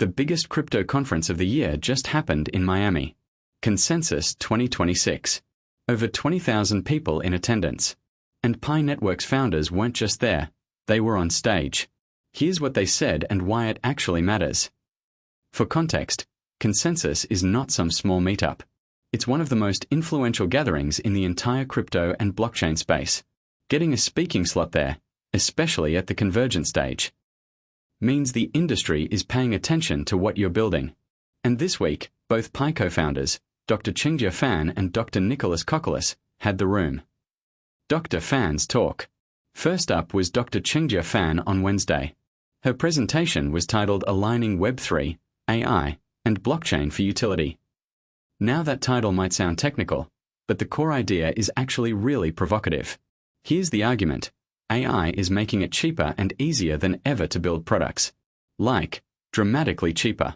The biggest crypto conference of the year just happened in Miami. Consensus 2026. Over 20,000 people in attendance. And Pi Network's founders weren't just there, they were on stage. Here's what they said and why it actually matters. For context, Consensus is not some small meetup. It's one of the most influential gatherings in the entire crypto and blockchain space. Getting a speaking slot there, especially at the convergence stage, means the industry is paying attention to what you're building. And this week, both Pi co-founders, Dr. Chengdiao Fan and Dr. Nicolas Kokkalis, had the room. Dr. Fan's talk. First up was Dr. Chengdiao Fan on Wednesday. Her presentation was titled Aligning Web3, AI, and Blockchain for Utility. Now that title might sound technical, but the core idea is actually really provocative. Here's the argument. AI is making it cheaper and easier than ever to build products. Like, dramatically cheaper.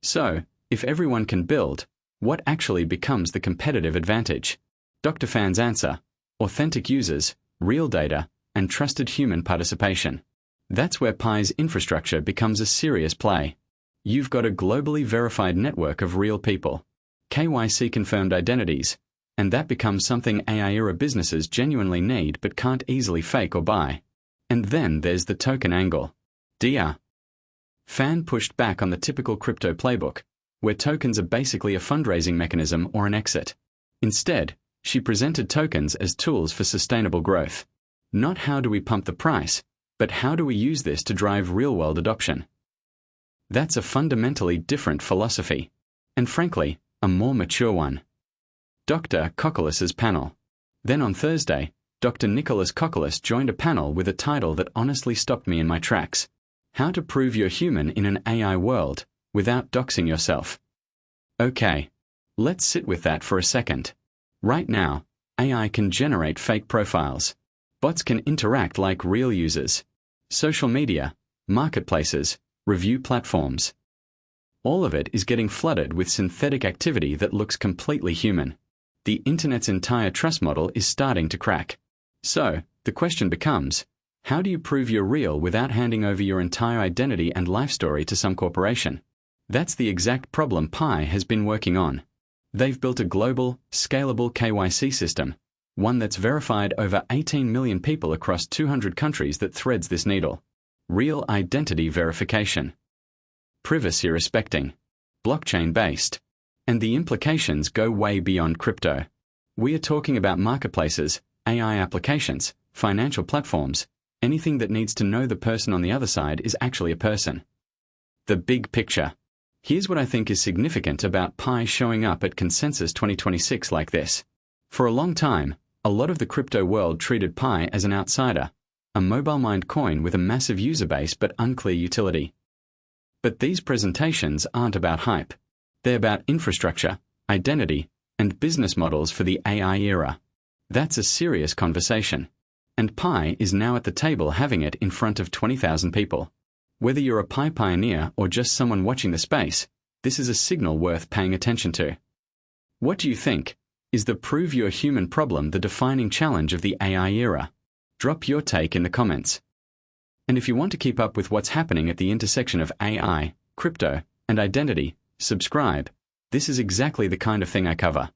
So, if everyone can build, what actually becomes the competitive advantage? Dr. Fan's answer: authentic users, real data, and trusted human participation. That's where Pi's infrastructure becomes a serious play. You've got a globally verified network of real people, KYC-confirmed identities, and that becomes something AI-era businesses genuinely need but can't easily fake or buy. And then there's the token angle. Dr. Fan pushed back on the typical crypto playbook, where tokens are basically a fundraising mechanism or an exit. Instead, she presented tokens as tools for sustainable growth. Not how do we pump the price, but how do we use this to drive real-world adoption? That's a fundamentally different philosophy, and frankly, a more mature one. Dr. Kokkalis's panel. Then on Thursday, Dr. Nicolas Kokkalis joined a panel with a title that honestly stopped me in my tracks. How to prove you're human in an AI world without doxing yourself. Okay, let's sit with that for a second. Right now, AI can generate fake profiles. Bots can interact like real users. Social media, marketplaces, review platforms. All of it is getting flooded with synthetic activity that looks completely human. The internet's entire trust model is starting to crack. So, the question becomes, how do you prove you're real without handing over your entire identity and life story to some corporation? That's the exact problem Pi has been working on. They've built a global, scalable KYC system, one that's verified over 18 million people across 200 countries that threads this needle. Real identity verification. Privacy respecting. Blockchain-based. And the implications go way beyond crypto. We are talking about marketplaces, AI applications, financial platforms. Anything that needs to know the person on the other side is actually a person. The big picture. Here's what I think is significant about Pi showing up at Consensus 2026 like this. For a long time, a lot of the crypto world treated Pi as an outsider, a mobile-mined coin with a massive user base but unclear utility. But these presentations aren't about hype. They're about infrastructure, identity, and business models for the AI era. That's a serious conversation. And Pi is now at the table having it in front of 20,000 people. Whether you're a Pi pioneer or just someone watching the space, this is a signal worth paying attention to. What do you think? Is the prove you're human problem the defining challenge of the AI era? Drop your take in the comments. And if you want to keep up with what's happening at the intersection of AI, crypto, and identity, subscribe. This is exactly the kind of thing I cover.